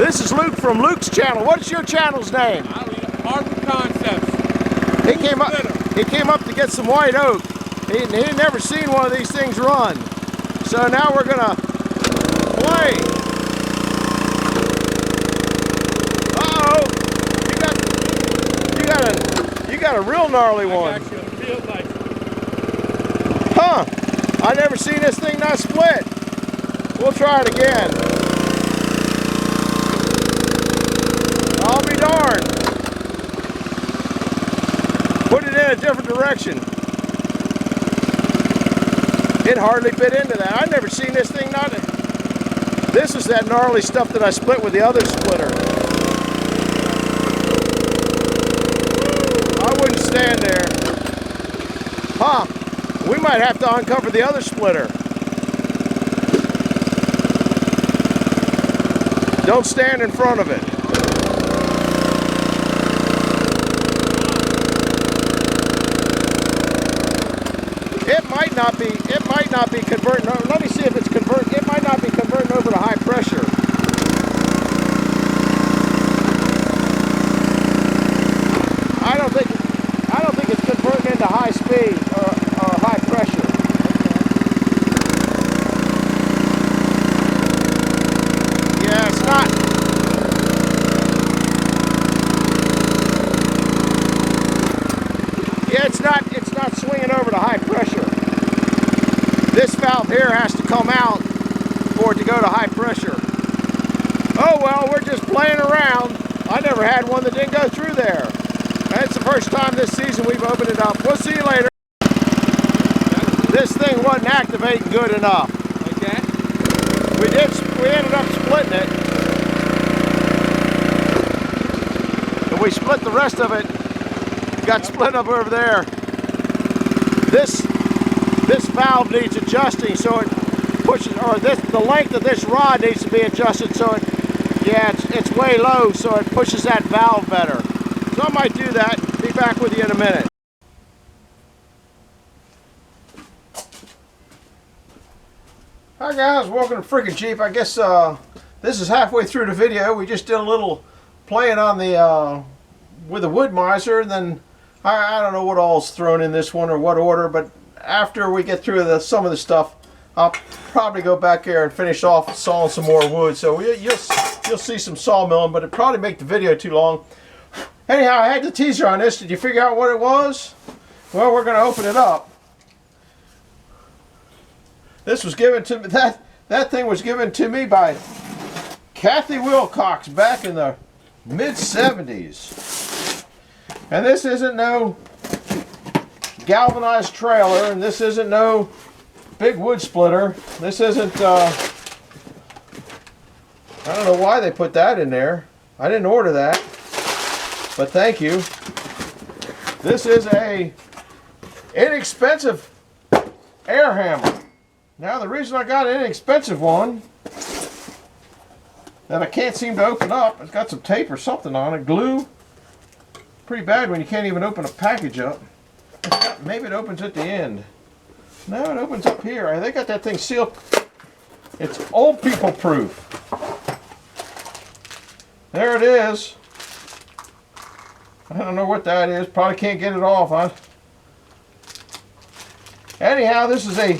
This is Luke from Luke's channel. What's your channel's name? Hardwood Concepts. He came up to get some white oak. He'd never seen one of these things run. So now we're gonna play. Uh-oh! You got a real gnarly one. Huh? I never seen this thing not split. We'll try it again. I'll be darned. Put it in a different direction. It hardly fit into that. I've never seen this thing not. This is that gnarly stuff that I split with the other splitter. I wouldn't stand there. Huh? We might have to uncover the other splitter. Don't stand in front of it. It might not be converting. Let me see if it's converting. It might not be converting over to high pressure. I don't think it's converting into high speed or high pressure. Yeah, it's not. Yeah, it's not swinging over to high pressure. This valve here has to come out for it to go to high pressure. Oh well, we're just playing around. I never had one that didn't go through there. That's the first time this season we've opened it up. We'll see you later. This thing wasn't activating good enough. Okay. We ended up splitting it. And we split the rest of it. Got split up over there. This valve needs adjusting so it pushes, or the length of this rod needs to be adjusted so it's way low so it pushes that valve better. So I might do that. Be back with you in a minute. Hi guys, welcome to Freaking Cheap. I guess this is halfway through the video. We just did a little playing on the with the wood miser, and then I don't know what all's thrown in this one or what order, but after we get through some of the stuff, I'll probably go back here and finish off sawing some more wood. So you'll see some sawmilling, but it'd probably make the video too long. Anyhow, I had the teaser on this. Did you figure out what it was? Well, we're going to open it up. This was given to me. That thing was given to me by Kathy Wilcox back in the mid-70s. And this isn't no galvanized trailer, and this isn't no big wood splitter. This isn't, I don't know why they put that in there. I didn't order that, but thank you. This is a inexpensive air hammer. Now the reason I got an inexpensive one that I can't seem to open up, it's got some tape or something on it, glue. Pretty bad when you can't even open a package up. Maybe it opens at the end. No, it opens up here. They got that thing sealed. It's old people proof. There it is. I don't know what that is. Probably can't get it off, huh? Anyhow, this is a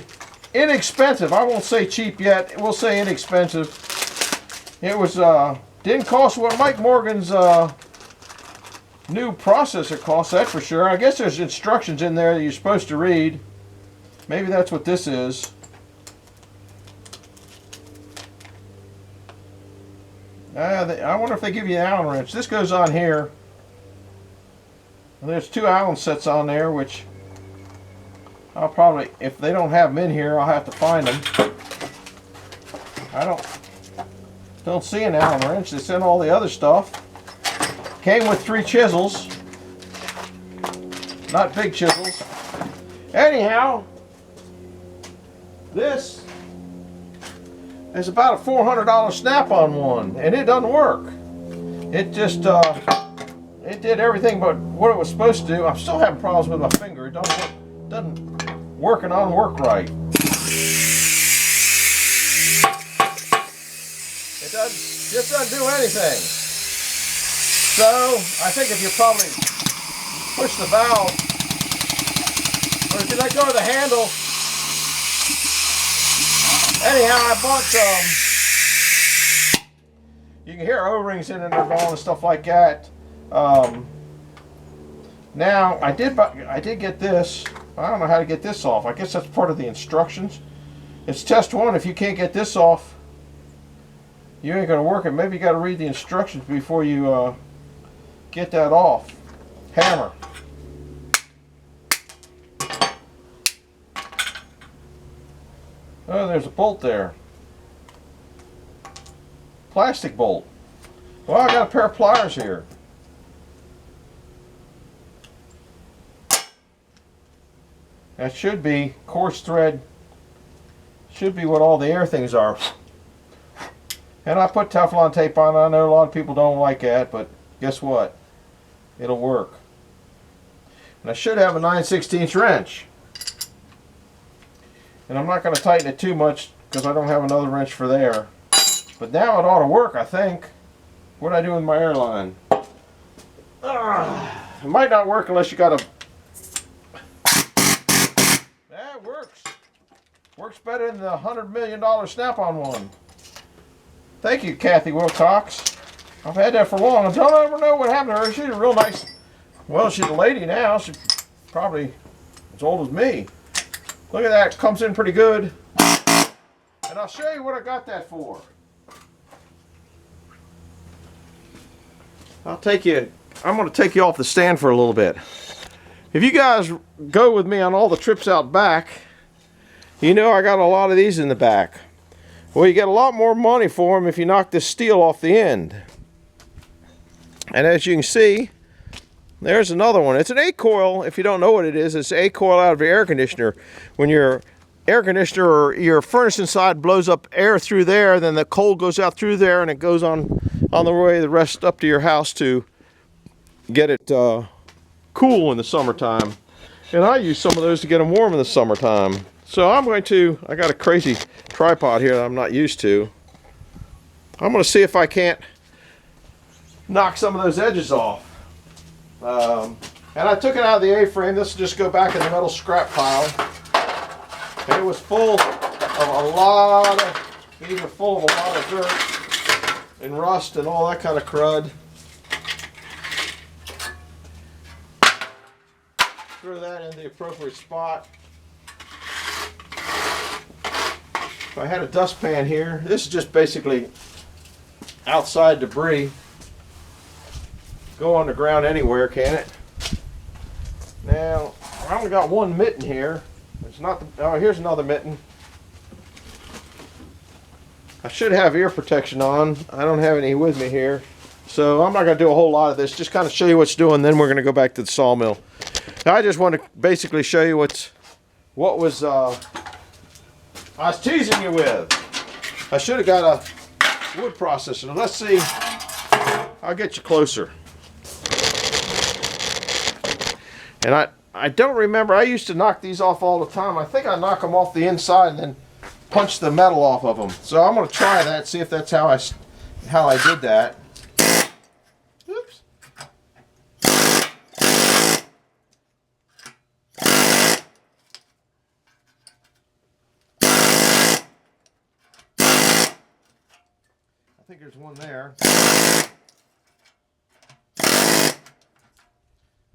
inexpensive. I won't say cheap yet. We'll say inexpensive. It was didn't cost what Mike Morgan's new processor costs, that for sure. I guess there's instructions in there that you're supposed to read. Maybe that's what this is. I wonder if they give you an Allen wrench. This goes on here. And there's 2 Allen sets on there, which I'll probably, if they don't have them in here, I'll have to find them. I don't see an Allen wrench. They sent all the other stuff. Came with 3 chisels. Not big chisels. Anyhow, this is about a $400 Snap-on one, and it doesn't work. It just it did everything but what it was supposed to do. I'm still having problems with my finger. It doesn't work and unwork right. It just doesn't do anything. So I think if you probably push the valve, or if you let go of the handle. Anyhow, I bought some. You can hear O-rings in it, they're gone and stuff like that. Now I did get this. I don't know how to get this off. I guess that's part of the instructions. It's test one. If you can't get this off, you ain't gonna work it. Maybe you got to read the instructions before you get that off. Hammer. Oh, there's a bolt there. Plastic bolt. Well, I got a pair of pliers here. That should be coarse thread. Should be what all the air things are. And I put Teflon tape on. I know a lot of people don't like that, but guess what? It'll work. And I should have a 9/16 wrench. And I'm not going to tighten it too much because I don't have another wrench for there. But now it ought to work, I think. What do I do with my airline? It might not work unless you got a... That works. Works better than the $100 million Snap-on one. Thank you, Kathy Wilcox. I've had that for long. I don't ever know what happened to her. She's a real nice... Well, she's a lady now. She's probably as old as me. Look at that. Comes in pretty good. And I'll show you what I got that for. I'm going to take you off the stand for a little bit. If you guys go with me on all the trips out back, you know I got a lot of these in the back. Well, you get a lot more money for them if you knock this steel off the end. And as you can see, there's another one. It's an A-coil. If you don't know what it is, it's A-coil out of your air conditioner. When your air conditioner or your furnace inside blows up air through there, then the cold goes out through there and it goes on the way the rest up to your house to get it cool in the summertime. And I use some of those to get them warm in the summertime. So I got a crazy tripod here that I'm not used to. I'm going to see if I can't knock some of those edges off. And I took it out of the A-frame. This will just go back in the metal scrap pile. And it was full of a lot of dirt and rust and all that kind of crud. Throw that in the appropriate spot. If I had a dustpan here, this is just basically outside debris. Go on the ground anywhere, can it? Now, I only got one mitten here. It's not the, oh, here's another mitten. I should have ear protection on. I don't have any with me here. So I'm not going to do a whole lot of this. Just kind of show you what's doing, then we're going to go back to the sawmill. Now, I just want to basically show you what was I was teasing you with. I should have got a wood processor. Let's see. I'll get you closer. And I don't remember. I used to knock these off all the time. I think I knock them off the inside and then punch the metal off of them. So I'm going to try that. See if that's how I did that. Oops. I think there's one there.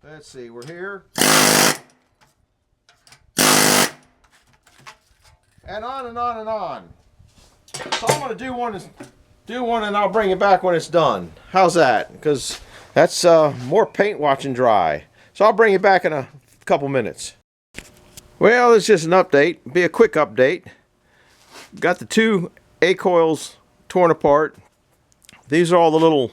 Let's see, we're here. And on and on and on. So I'm going to do one and I'll bring it back when it's done. How's that? Because that's more paint watching dry. So I'll bring it back in a couple minutes. Well, it's just an update. Be a quick update. Got the two A-coils torn apart. These are all the little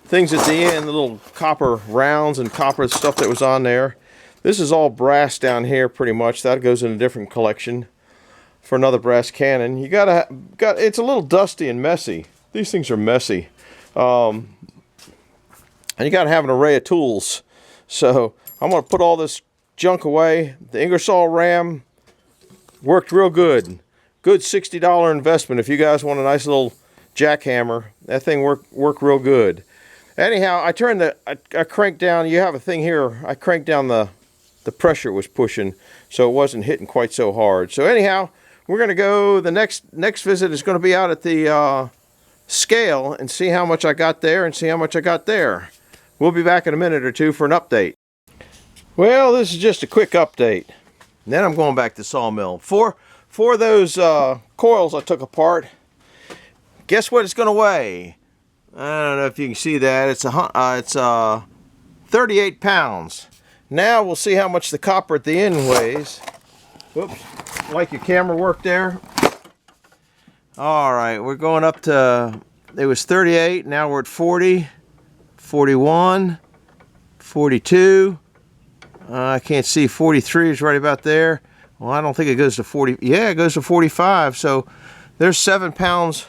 things at the end, the little copper rounds and copper stuff that was on there. This is all brass down here pretty much. That goes in a different collection for another brass cannon. You it's a little dusty and messy. These things are messy. And you gotta have an array of tools. So I'm gonna put all this junk away. The Ingersoll ram worked real good. Good $60 investment if you guys want a nice little jackhammer. That thing worked real good. Anyhow, I cranked down. You have a thing here. I cranked down the pressure it was pushing, so it wasn't hitting quite so hard. So anyhow, we're going to go. The next visit is going to be out at the scale and see how much I got there and see how much I got there. We'll be back in a minute or two for an update. Well, this is just a quick update. And then I'm going back to Sawmill. For those coils I took apart, guess what it's going to weigh? I don't know if you can see that. It's 38 pounds. Now we'll see how much the copper at the end weighs. Whoops, like your camera work there. All right, we're going up to, it was 38, now we're at 40, 41, 42. I can't see, 43 is right about there. Well, I don't think it goes to 40. Yeah, it goes to 45. So there's 7 pounds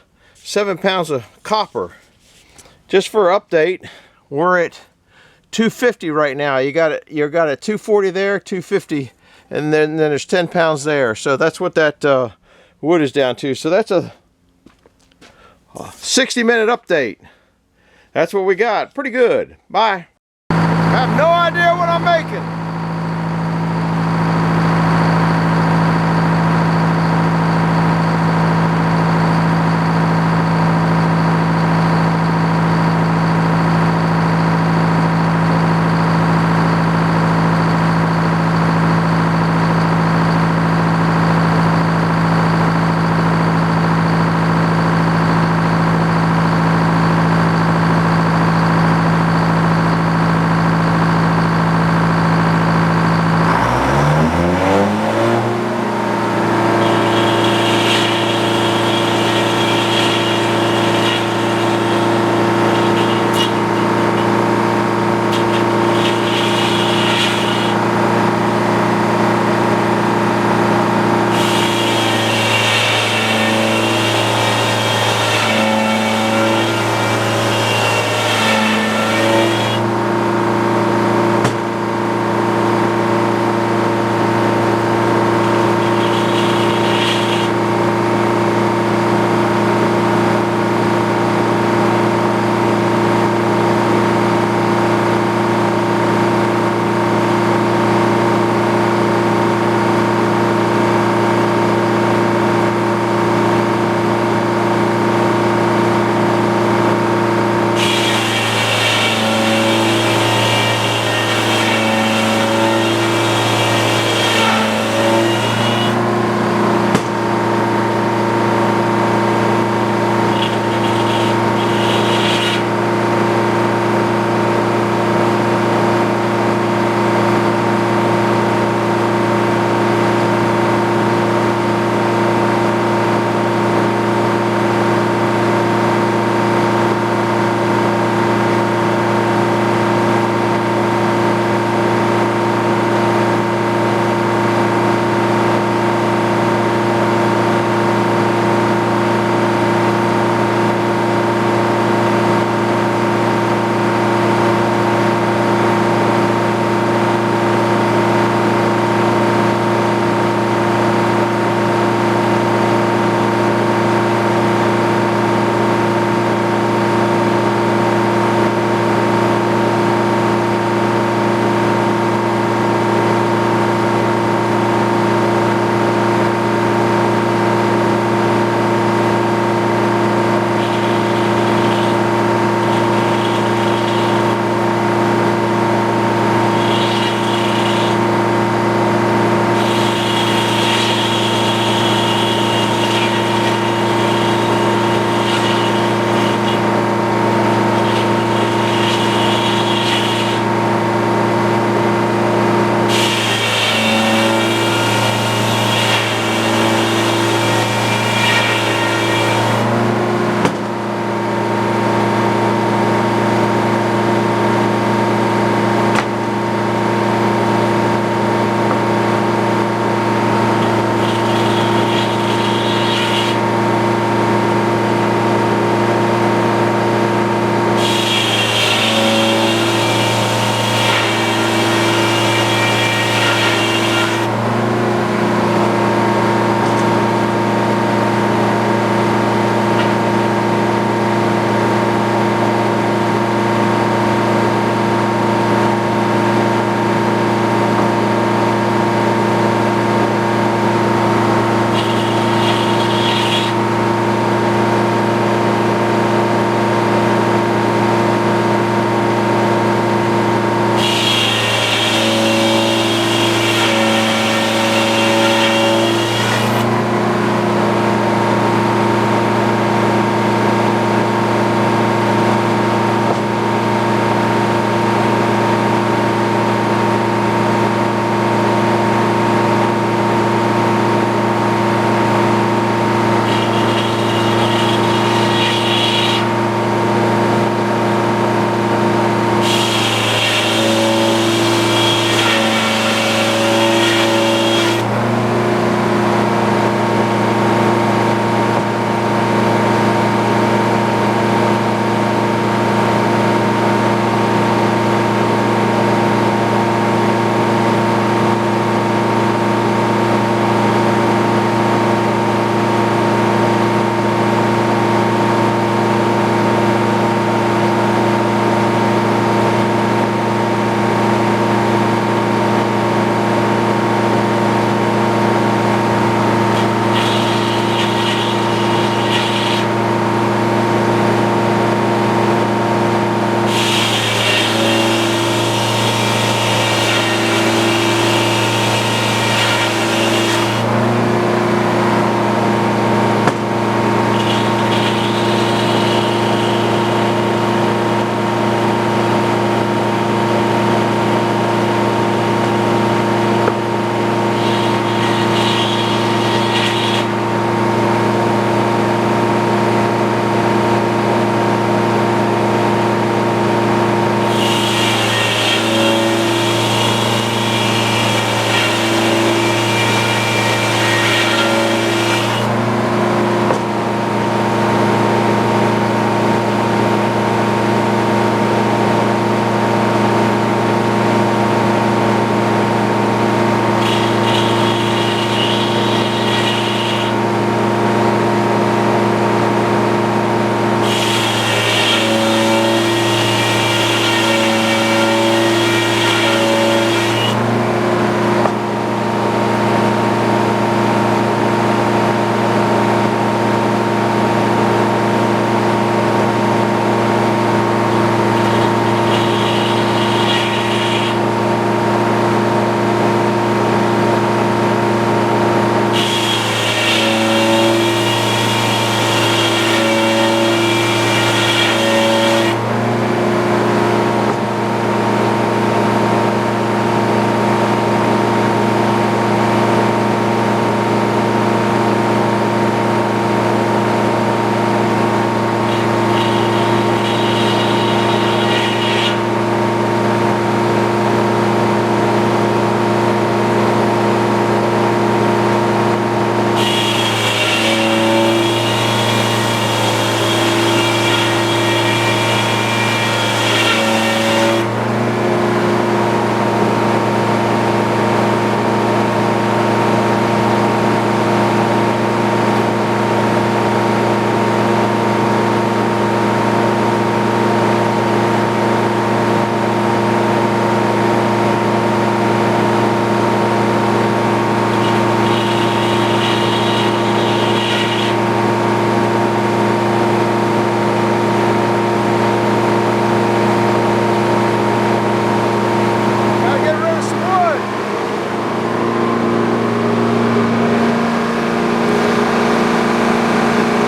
of copper. Just for update, we're at 250 right now. You got a 240 there, 250, and then there's 10 pounds there. So that's what that wood is down to. So that's a 60-minute update. That's what we got. Pretty good. Bye. I have no idea what I'm making.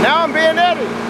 Now I'm being Eddie.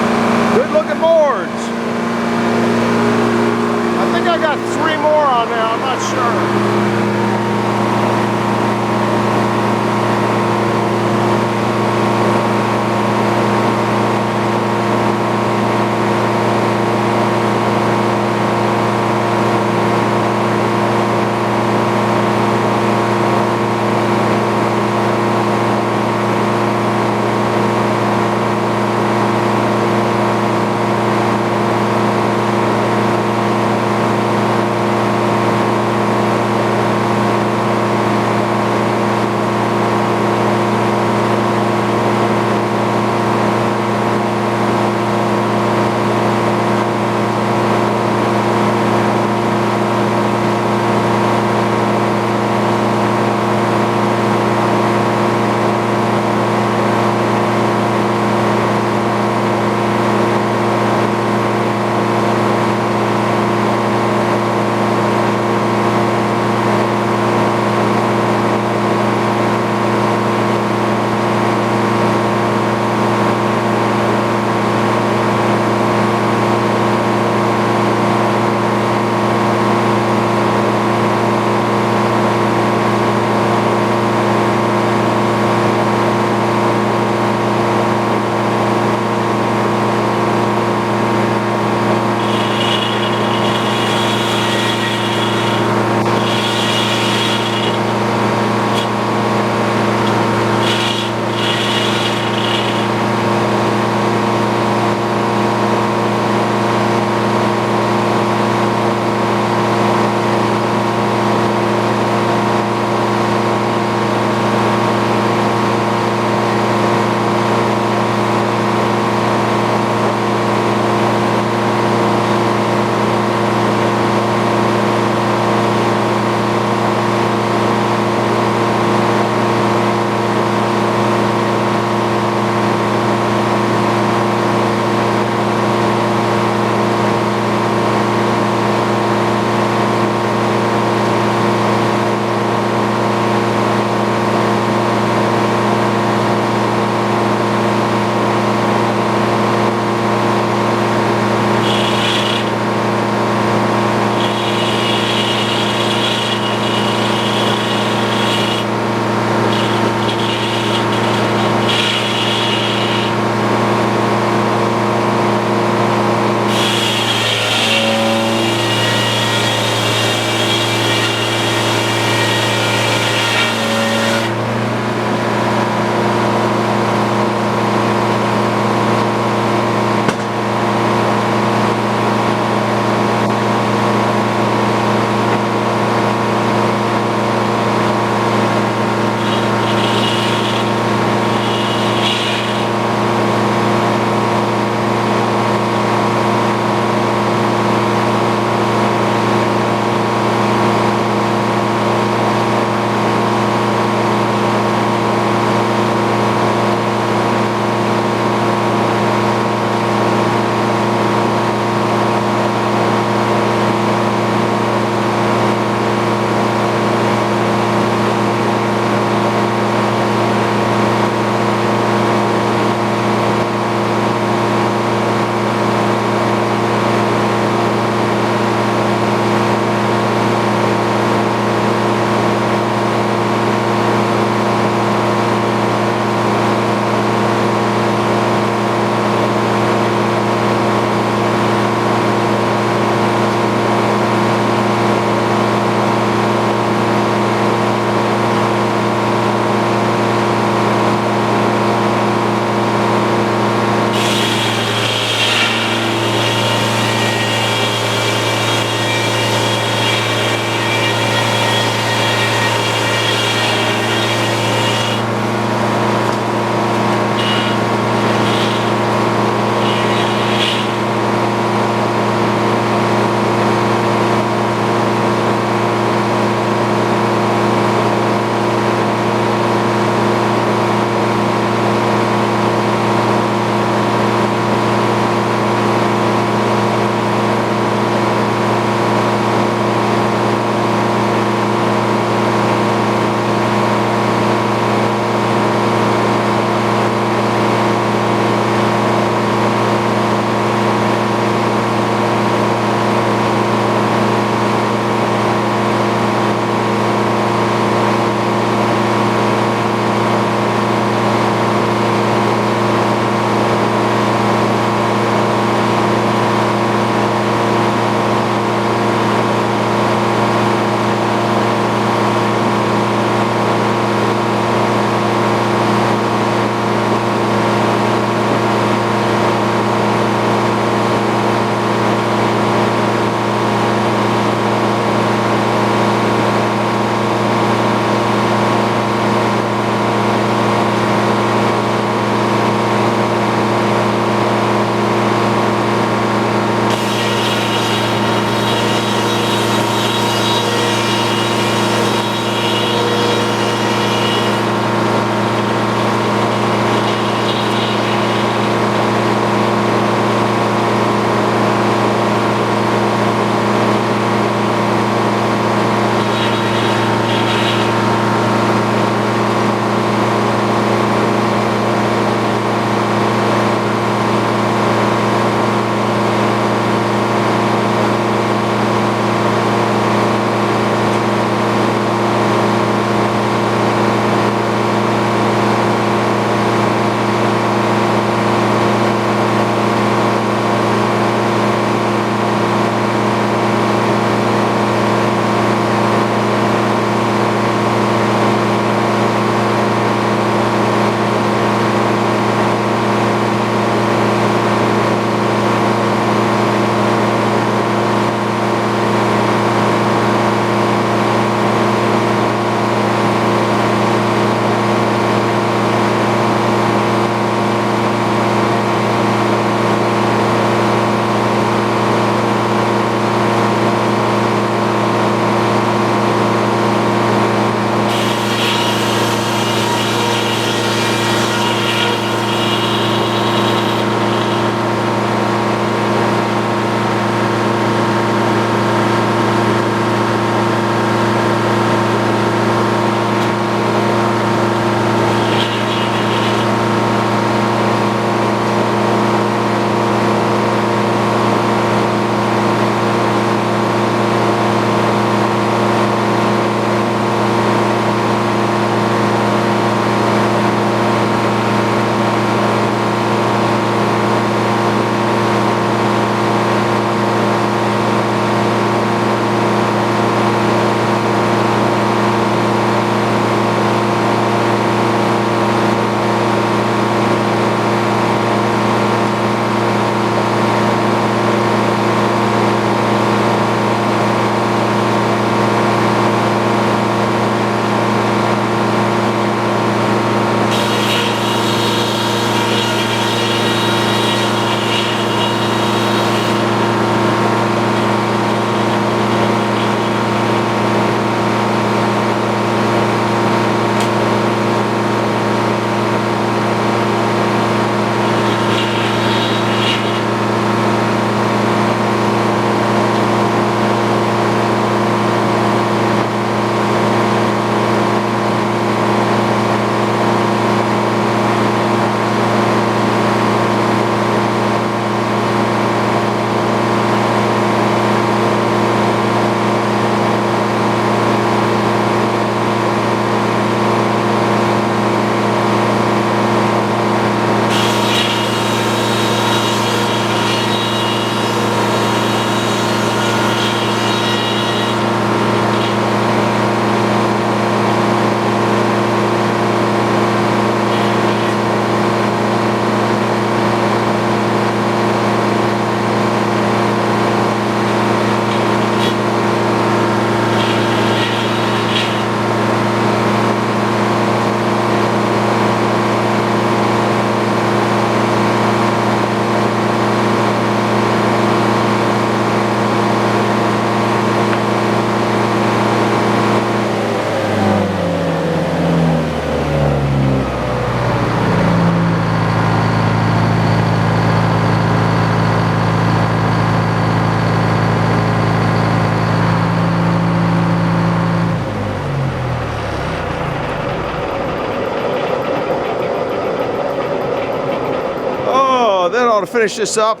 to finish this up.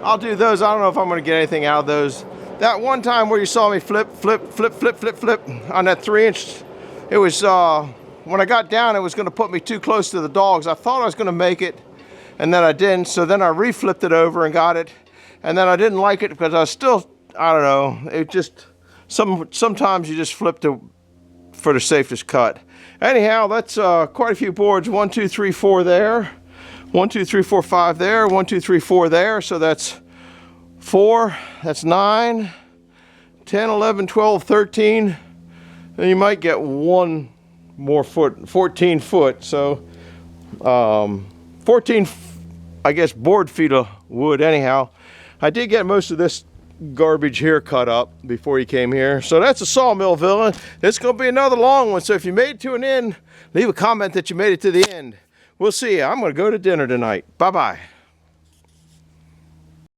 I'll do those. I don't know if I'm going to get anything out of those. That one time where you saw me flip on that 3-inch, it was, when I got down, it was going to put me too close to the dogs. I thought I was going to make it, and then I didn't. So then I reflipped it over and got it. And then I didn't like it because I was still, I don't know, it just, sometimes you just flip for the safest cut. Anyhow, that's quite a few boards. 1, 2, 3, 4 there. 1, 2, 3, 4, 5 there. 1, 2, 3, 4 there. So that's 4. That's 9, 10, 11, 12, 13. And you might get one more foot, 14 foot. So 14, I guess, board feet of wood. Anyhow, I did get most of this garbage here cut up before he came here. So that's a sawmill villain. It's going to be another long one. So if you made it to an end, leave a comment that you made it to the end. We'll see you. I'm going to go to dinner tonight. Bye-bye.